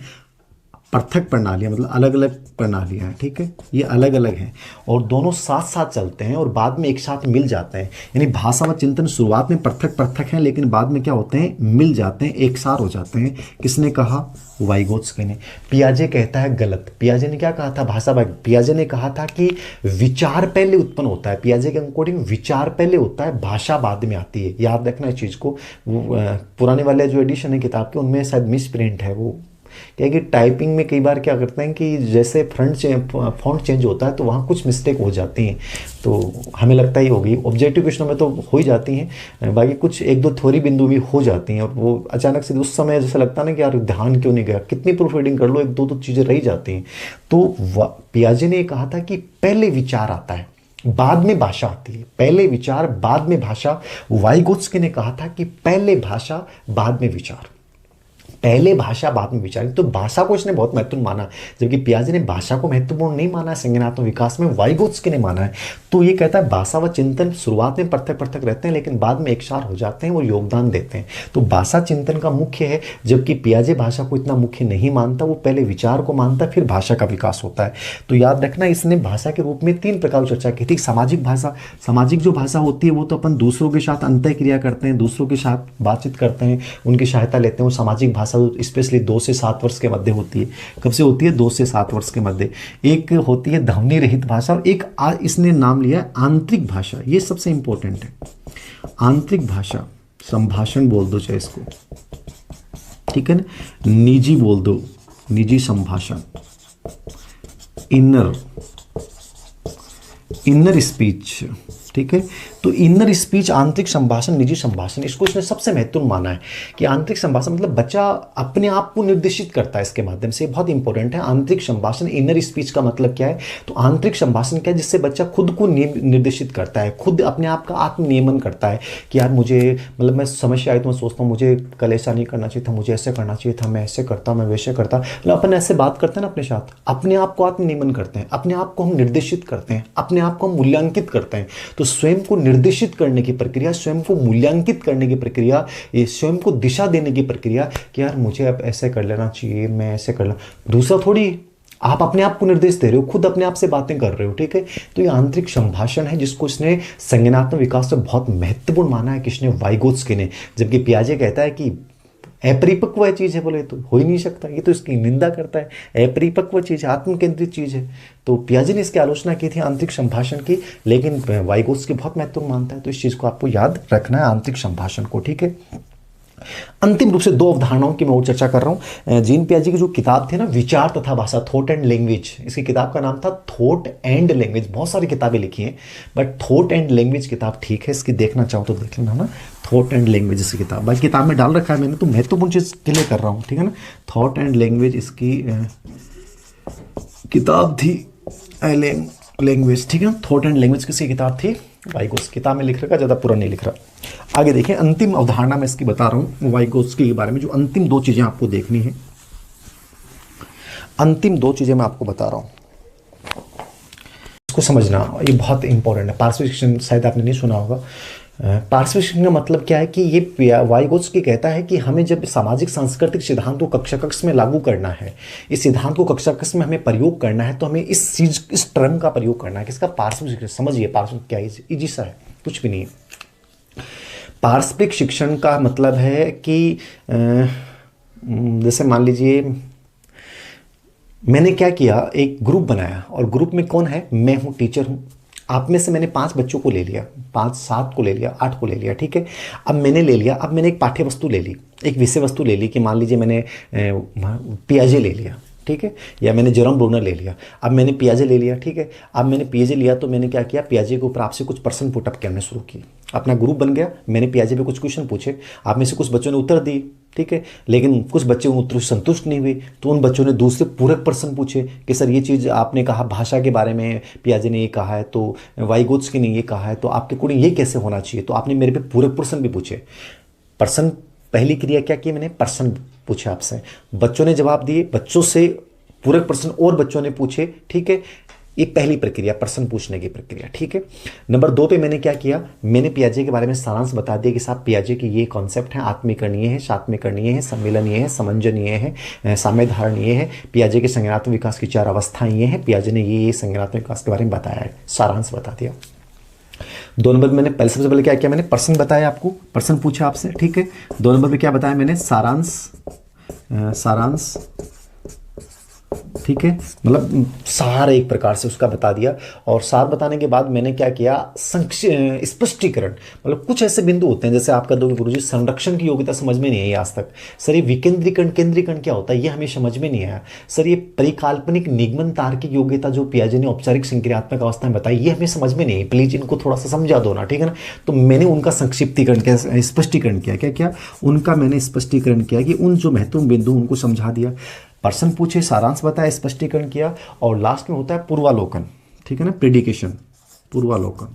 [SPEAKER 1] पृथक प्रणालियाँ, मतलब अलग अलग प्रणालियाँ हैं। ठीक है, ये अलग अलग हैं और दोनों साथ साथ चलते हैं और बाद में एक साथ मिल जाते हैं। यानी भाषा व चिंतन शुरुआत में पृथक पृथक हैं, लेकिन बाद में क्या होते हैं? मिल जाते हैं, एक साथ हो जाते हैं। किसने कहा? वाइगोत्स्की ने। पियाजे कहता है गलत। पियाजे ने क्या कहा था? भाषा पियाजे ने कहा था कि विचार पहले उत्पन्न होता है। पियाजे के अकॉर्डिंग विचार पहले होता है, भाषा बाद में आती है। याद रखना इस चीज़ को। पुराने वाले जो एडिशन है किताब के, उनमें शायद मिस प्रिंट है। वो क्या है कि टाइपिंग में कई बार क्या करते हैं कि जैसे फॉन्ट चेंज होता है तो वहाँ कुछ मिस्टेक हो जाती हैं, तो हमें लगता ही होगी। ऑब्जेक्टिव क्वेश्चनों में तो हो ही जाती हैं, बाकी कुछ एक दो थोड़ी बिंदु भी हो जाती हैं और वो अचानक से उस समय जैसा लगता है ना कि यार ध्यान क्यों नहीं गया, कितनी प्रूफ रीडिंग कर लो, एक दो तो चीज़ें रह जाती हैं। तो पियाजे ने कहा था कि पहले विचार आता है, बाद में भाषा आती है। पहले विचार, बाद में भाषा। वाइगोत्स्की ने कहा था कि पहले भाषा, बाद में विचार। पहले भाषा, बाद में विचार। तो भाषा को इसने बहुत महत्वपूर्ण माना, जबकि पियाजे ने भाषा को महत्वपूर्ण नहीं माना है संज्ञानात्मक विकास में, वाइगोत्स्की ने माना है। तो ये कहता है भाषा व चिंतन शुरुआत में पृथक पृथक रहते हैं, लेकिन बाद में एक साथ हो जाते हैं और योगदान देते हैं। तो भाषा चिंतन का मुख्य है, जबकि पियाजे भाषा को इतना मुख्य नहीं मानता, वो पहले विचार को मानता, फिर भाषा का विकास होता है। तो याद रखना, इसने भाषा के रूप में 3 प्रकार की चर्चा की थी। सामाजिक भाषा, सामाजिक जो भाषा होती है वो तो अपन दूसरों के साथ अंतः क्रिया करते हैं, दूसरों के साथ बातचीत करते हैं, उनकी सहायता लेते हैं। वो सामाजिक भाषा स्पेशली 2 से 7 वर्ष के मध्य होती है। कब से होती है? 2 से 7 वर्ष के मध्य। एक होती है ध्वनि रहित भाषा और एक इसने नाम लिया आंतरिक भाषा। ये सबसे इंपॉर्टेंट है। आंतरिक भाषा, संभाषण बोल दो चाहे इसको, ठीक है ना, निजी बोल दो, निजी संभाषण, इनर स्पीच। ठीक है, तो इनर स्पीच, आंतरिक संभाषण, निजी संभाषण, इसको इसने सबसे महत्वपूर्ण माना है कि आंतरिक संभाषण मतलब बच्चा अपने आप को निर्देशित करता है इसके माध्यम से। बहुत इंपॉर्टेंट है आंतरिक संभाषण। इनर स्पीच का मतलब क्या है? तो आंतरिक संभाषण क्या है? जिससे बच्चा खुद को निर्देशित करता है, खुद अपने आप का आत्मनियमन करता है कि यार मुझे, मतलब मैं समस्या आई तो मैं सोचता हूँ मुझे कल ऐसा नहीं करना चाहिए था, मुझे ऐसे करना चाहिए था, मैं ऐसे करता, मैं वैसे करता। मतलब अपन ऐसे बात करते हैं ना अपने साथ, अपने आप को आत्मनियमन करते हैं, अपने आप को हम निर्देशित करते हैं, अपने आप को हम मूल्यांकित करते हैं। तो स्वयं को निर्देशित करने की प्रक्रिया, स्वयं को मूल्यांकित करने की प्रक्रिया, ये स्वयं को दिशा देने की प्रक्रिया कि यार मुझे अब ऐसे कर लेना चाहिए, मैं ऐसे कर दूसरा थोड़ी, आप अपने आप को निर्देश दे रहे हो, खुद अपने आप से बातें कर रहे हो। ठीक है, तो ये आंतरिक संभाषण है जिसको इसने संज्ञानात्मक विकास से बहुत महत्वपूर्ण माना है किसने? वाइगोत्स्की ने। जबकि पियाजे कहता है कि अपरिपक्व चीज़ है, बोले तो हो ही नहीं सकता, ये तो इसकी निंदा करता है। अपरिपक्व चीज़ है, आत्म केंद्रित चीज़ है। तो पियाजे ने इसकी आलोचना की थी आंतरिक संभाषण की, लेकिन वाइगोत्स्की बहुत महत्वपूर्ण मानता है। तो इस चीज़ को आपको याद रखना है, आंतरिक संभाषण को। ठीक है, अंतिम रूप से 2 अवधारणाओं की मैं और चर्चा कर रहा हूं। जीन पियाजे की जो किताब थी ना, विचार तथा भाषा, थॉट एंड लैंग्वेज, इसकी किताब का नाम था थॉट एंड लैंग्वेज। बहुत सारी किताबें लिखी हैं, बट थॉट एंड लैंग्वेज किताब ठीक है, इसकी देखना चाहो तो देख लेना ना, थॉट एंड लैंग्वेज इसकी किताब। भाई किताब में डाल रखा है मैंने, तो महत्वपूर्ण चीज़ के लिए कर रहा हूँ, ठीक है ना। थॉट एंड लैंग्वेज इसकी किताब थी, लैंग्वेज, ठीक है। थॉट एंड लैंग्वेज किसकी किताब थी? वाइगोत्स्की। किताब में लिख रखा, ज़्यादा पूरा नहीं लिख रहा। आगे देखें, अंतिम अवधारणा मैं इसकी बता रहा हूँ वाइगोत्स्की के बारे में, जो अंतिम 2 चीज़ें आपको देखनी है। अंतिम 2 चीज़ें मैं आपको बता रहा हूँ, इसको समझना, ये बहुत इंपॉर्टेंट है। पार्श्विक शिक्षण शायद आपने नहीं सुना होगा। पार्श्विक शिक्षण का मतलब क्या है कि ये वाइगोत्स्की कहता है कि हमें जब सामाजिक सांस्कृतिक सिद्धांत को कक्षा कक्ष में लागू करना है, इस सिद्धांत को कक्षा कक्ष में हमें प्रयोग करना है, तो हमें इस टर्म का प्रयोग करना है। किसका? पार्श्विक शिक्षण। समझिए पार्श्विक क्या है, इजी सा है, कुछ भी नहीं है। पार्श्विक शिक्षण का मतलब है कि जैसे मान लीजिए मैंने क्या किया, एक ग्रुप बनाया और ग्रुप में कौन है? मैं हूँ, टीचर हूँ, आप में से मैंने 5 बच्चों को ले लिया, 5 7 को ले लिया, 8 को ले लिया, ठीक है। अब मैंने ले लिया, अब मैंने एक पाठ्य वस्तु ले ली, एक विषय वस्तु ले ली कि मान लीजिए मैंने पियाजे ले लिया, ठीक है, या मैंने जेरोम ब्रूनर ले लिया। अब मैंने पियाजे ले लिया, ठीक है। अब मैंने पियाजे लिया तो मैंने क्या किया, पियाजे के ऊपर आपसे कुछ प्रश्न पुटअप करने शुरू किए, अपना ग्रुप बन गया। मैंने पियाजे पे कुछ क्वेश्चन पूछे, आप में से कुछ बच्चों ने उत्तर दी, ठीक है, लेकिन कुछ बच्चे उन उत्तर से संतुष्ट नहीं हुए, तो उन बच्चों ने दूसरे पूरक प्रश्न पूछे कि सर ये चीज़ आपने कहा भाषा के बारे में, पियाजे ने ये कहा है, तो वाइगोत्स्की ने ये कहा है, तो आपके अकॉर्डिंग ये कैसे होना चाहिए। तो आपने मेरे पे पूरक प्रश्न भी पूछे। प्रश्न, पहली क्रिया क्या की मैंने, प्रश्न पूछे आपसे, बच्चों ने जवाब दिए, बच्चों से पूरक प्रश्न और बच्चों ने पूछे, ठीक है। ये पहली प्रक्रिया, प्रश्न पूछने की प्रक्रिया, ठीक है। नंबर 2 पे मैंने क्या किया, मैंने पियाजे के बारे में सारांश बता दिया कि साहब पियाजे के ये कॉन्सेप्ट हैं, आत्मीकरणीय है, शात्मीकरणीय है, सम्मिलनीय है, समंजनीय है, साम्यधारणीय है। पियाजे के संज्ञानात्मक विकास की 4 अवस्थाएं ये हैं, पियाजे ने ये संज्ञानात्मक विकास के बारे में बताया है, सारांश बता दिया। 2 नंबर मैंने पहले, सबसे पहले क्या किया, मैंने प्रश्न बताया आपको, प्रश्न पूछा आपसे, ठीक है। 2 नंबर पे क्या बताया मैंने, सारांश, ठीक है, मतलब सार एक प्रकार से उसका बता दिया। और सार बताने के बाद मैंने क्या किया, स्पष्टीकरण, मतलब कुछ ऐसे बिंदु होते हैं जैसे आप कह दोगे गुरुजी संरक्षण की योग्यता समझ में नहीं आई आज तक, सर ये विकेंद्रीकरण केंद्रीकरण क्या होता है ये हमें समझ में नहीं आया, सर ये परिकाल्पनिक निगमन तार्किक योग्यता जो पियाजे ने औपचारिक संक्रियात्मक अवस्था में बताई ये हमें समझ में नहीं आई, प्लीज इनको थोड़ा सा समझा दो ना, ठीक है ना। तो मैंने उनका संक्षिप्तीकरण किया, स्पष्टीकरण किया, क्या क्या उनका मैंने स्पष्टीकरण किया कि उन जो महत्वपूर्ण बिंदु उनको समझा दिया। प्रश्न पूछे, सारांश बताया, स्पष्टीकरण किया, और लास्ट में होता है पूर्वालोकन, ठीक है ना, प्रेडिकेशन, पूर्वालोकन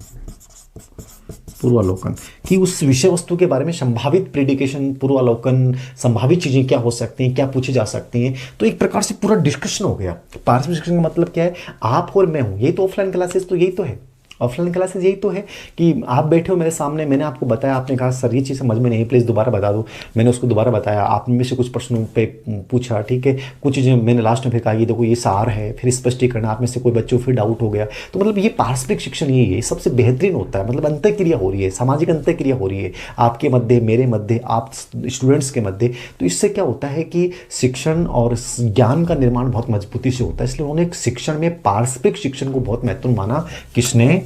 [SPEAKER 1] कि उस विषय वस्तु के बारे में संभावित प्रेडिकेशन, पूर्वालोकन, संभावित चीजें क्या हो सकती हैं, क्या पूछी जा सकती हैं। तो एक प्रकार से पूरा डिस्कशन हो गया। पारस्परिक शिक्षण का मतलब क्या है, आप और मैं हूं, यही तो ऑफलाइन क्लासेस, तो यही तो है ऑफलाइन क्लासेस, यही तो है कि आप बैठे हो मेरे सामने, मैंने आपको बताया, आपने कहा सर ये चीज़ समझ में नहीं, प्लीज़ दोबारा बता दो, मैंने उसको दोबारा बताया, आप में से कुछ प्रश्नों पे पूछा, ठीक है, कुछ चीज़ें मैंने लास्ट में फिर कहा ये देखो ये सार है, फिर स्पष्टीकरण, आप में से कोई बच्चों फिर डाउट हो गया। तो मतलब ये पारस्परिक शिक्षण यही है, सबसे बेहतरीन होता है, मतलब अंतःक्रिया हो रही है, सामाजिक अंतःक्रिया हो रही है आपके मध्य, मेरे मध्य, आप स्टूडेंट्स के मध्य। तो इससे क्या होता है कि शिक्षण और ज्ञान का निर्माण बहुत मजबूती से होता है, इसलिए उन्होंने शिक्षण में पारस्परिक शिक्षण को बहुत महत्वपूर्ण माना। किसने,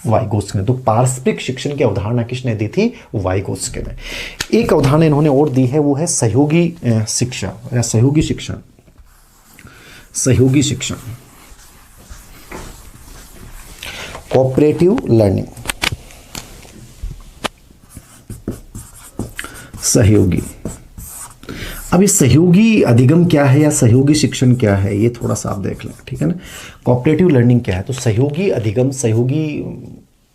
[SPEAKER 1] वाइगोत्स्की ने। तो पारस्परिक शिक्षण की अवधारणा किसने दी थी, वाइगोत्स्की ने। एक अवधारणा इन्होंने और दी है, वो है सहयोगी शिक्षा या सहयोगी शिक्षण, कोऑपरेटिव लर्निंग, सहयोगी। अब ये सहयोगी अधिगम क्या है या सहयोगी शिक्षण क्या है, ये थोड़ा सा आप देख लें, ठीक है ना। कोऑपरेटिव लर्निंग क्या है, तो सहयोगी अधिगम, सहयोगी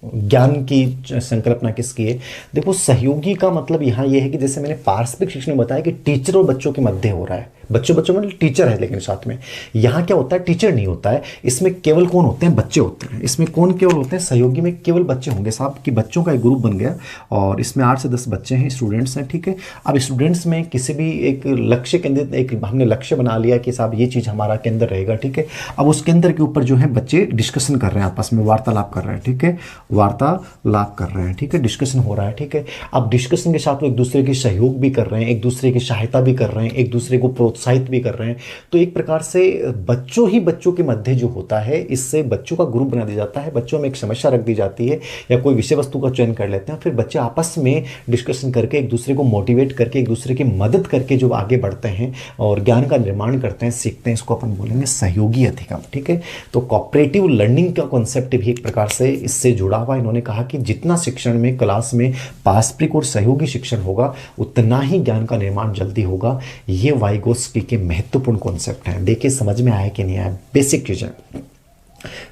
[SPEAKER 1] ज्ञान की संकल्पना किसकी है। देखो सहयोगी का मतलब यहाँ ये है कि जैसे मैंने पारस्परिक शिक्षण में बताया कि टीचर और बच्चों के मध्य हो रहा है, बच्चों में टीचर है लेकिन साथ में, यहाँ क्या होता है, टीचर नहीं होता है, इसमें केवल कौन होते हैं, बच्चे होते हैं। इसमें कौन केवल होते हैं, सहयोगी में केवल बच्चे होंगे साहब, कि बच्चों का एक ग्रुप बन गया और इसमें 8 से 10 बच्चे हैं, स्टूडेंट्स हैं, ठीक है। अब स्टूडेंट्स में किसी भी एक लक्ष्य केंद्रित, एक हमने लक्ष्य बना लिया कि साहब ये चीज़ हमारा केंद्र रहेगा, ठीक है। अब उस केंद्र के ऊपर जो है बच्चे डिस्कशन कर रहे हैं, आपस में वार्तालाप कर रहे हैं, ठीक है, वार्तालाप कर रहे हैं, ठीक है, डिस्कशन हो रहा है, ठीक है। अब डिस्कशन के साथ वो एक दूसरे की सहयोग भी कर रहे हैं, एक दूसरे की सहायता भी कर रहे हैं, एक दूसरे को प्रोत्साहित भी कर रहे हैं। तो एक प्रकार से बच्चों ही बच्चों के मध्य जो होता है, इससे बच्चों का ग्रुप बना दिया जाता है, बच्चों में एक समस्या रख दी जाती है या कोई विषय वस्तु का चयन कर लेते हैं, फिर बच्चे आपस में डिस्कशन करके एक दूसरे को मोटिवेट करके, एक दूसरे की मदद करके जो आगे बढ़ते हैं और ज्ञान का निर्माण करते हैं, सीखते हैं, इसको अपन बोलेंगे सहयोगी अधिगम, ठीक है। तो कोऑपरेटिव लर्निंग का कॉन्सेप्ट भी एक प्रकार से इससे जुड़ा हुआ। इन्होंने कहा कि जितना शिक्षण में क्लास में पारस्परिक और सहयोगी शिक्षण होगा उतना ही ज्ञान का निर्माण जल्दी होगा। ये वाइगोत्स्की के महत्वपूर्ण कॉन्सेप्ट हैं। देखिए समझ में आया कि नहीं आया, बेसिक चीजें।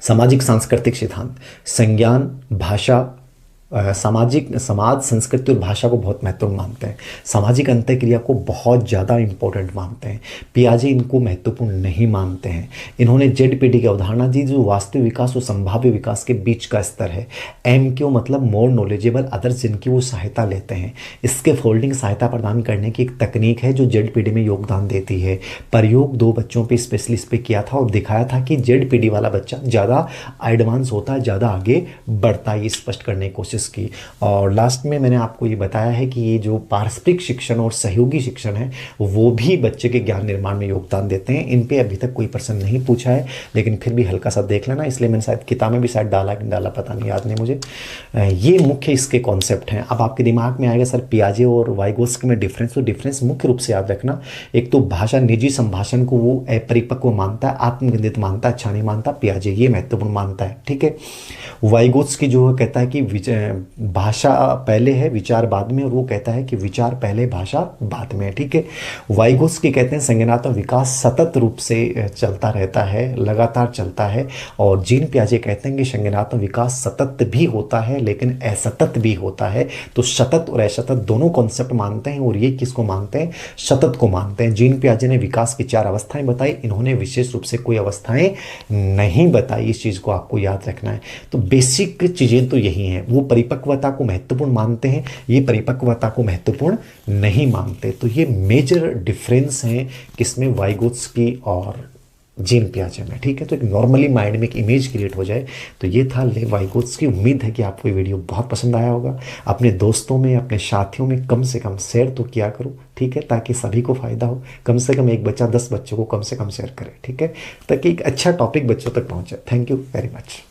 [SPEAKER 1] सामाजिक सांस्कृतिक सिद्धांत, संज्ञान, भाषा, समाज, संस्कृति और भाषा को बहुत महत्वपूर्ण मानते हैं, सामाजिक अंतःक्रिया को बहुत ज़्यादा इंपॉर्टेंट मानते हैं। पियाजे इनको महत्वपूर्ण नहीं मानते हैं। इन्होंने जेडपीडी की अवधारणा दी जो वास्तविक विकास और संभाव्य विकास के बीच का स्तर है। MQ मतलब मोर नॉलेजेबल अदर्स, जिनकी वो सहायता लेते हैं। इसके फोल्डिंग सहायता प्रदान करने की एक तकनीक है जो जेडपीडी में योगदान देती है। प्रयोग 2 बच्चों पे स्पेशली इस पे किया था और दिखाया था कि जेडपीडी वाला बच्चा ज़्यादा एडवांस होता है, ज़्यादा आगे बढ़ता है, ये स्पष्ट करने की कोशिश कोशिश की। और लास्ट में मैंने आपको ये बताया है कि ये जो पारस्परिक शिक्षण और सहयोगी शिक्षण है वो भी बच्चे के ज्ञान निर्माण में योगदान देते हैं। इन पे अभी तक कोई प्रश्न नहीं पूछा है, लेकिन फिर भी हल्का सा देख लेना, इसलिए मैंने शायद किताब में भी शायद डाला कि डाला पता नहीं, याद नहीं मुझे। ये मुख्य इसके कॉन्सेप्ट हैं। अब आपके दिमाग में आएगा सर पियाजे और वाइगोत्स्की में डिफरेंस, तो डिफरेंस मुख्य रूप से याद रखना, एक तो भाषा निजी संभाषण को वो अपरिपक्व मानता है, आत्मकेंद्रित मानता है, अच्छा नहीं मानता, पियाजे ये महत्वपूर्ण मानता है, ठीक है। वाइगोत्स्की जो कहता है कि भाषा पहले है विचार बाद में, और वो कहता है कि विचार पहले भाषा बाद में, ठीक है। वाइगोत्स्की कहते हैं संज्ञानात्मक विकास सतत रूप से चलता रहता है, लगातार चलता है, और जीन पियाजे कहते हैं कि संज्ञानात्मक विकास सतत भी होता है लेकिन असतत भी होता है। तो सतत और असतत दोनों कॉन्सेप्ट मानते हैं, और ये किसको मानते हैं, सतत को मानते हैं। जीन पियाजे ने विकास की 4 अवस्थाएं बताई, इन्होंने विशेष रूप से कोई अवस्थाएं नहीं बताई, इस चीज को आपको याद रखना है। तो बेसिक चीजें तो यही हैं। वो परिपक्वता को महत्वपूर्ण मानते हैं, ये परिपक्वता को महत्वपूर्ण नहीं मानते। तो ये मेजर डिफरेंस हैं किसमें, वाइगोत्स्की और जीन पियाजे में, ठीक है। तो एक नॉर्मली माइंड में एक इमेज क्रिएट हो जाए। तो ये था ले वाइगोत्स्की। उम्मीद है कि आपको ये वीडियो बहुत पसंद आया होगा। अपने दोस्तों में, अपने साथियों में कम से कम शेयर तो किया करो, ठीक है, ताकि सभी को फायदा हो। कम से कम एक बच्चा 10 बच्चों को कम से कम शेयर करे, ठीक है, ताकि एक अच्छा टॉपिक बच्चों तक पहुंचे। Thank you very much.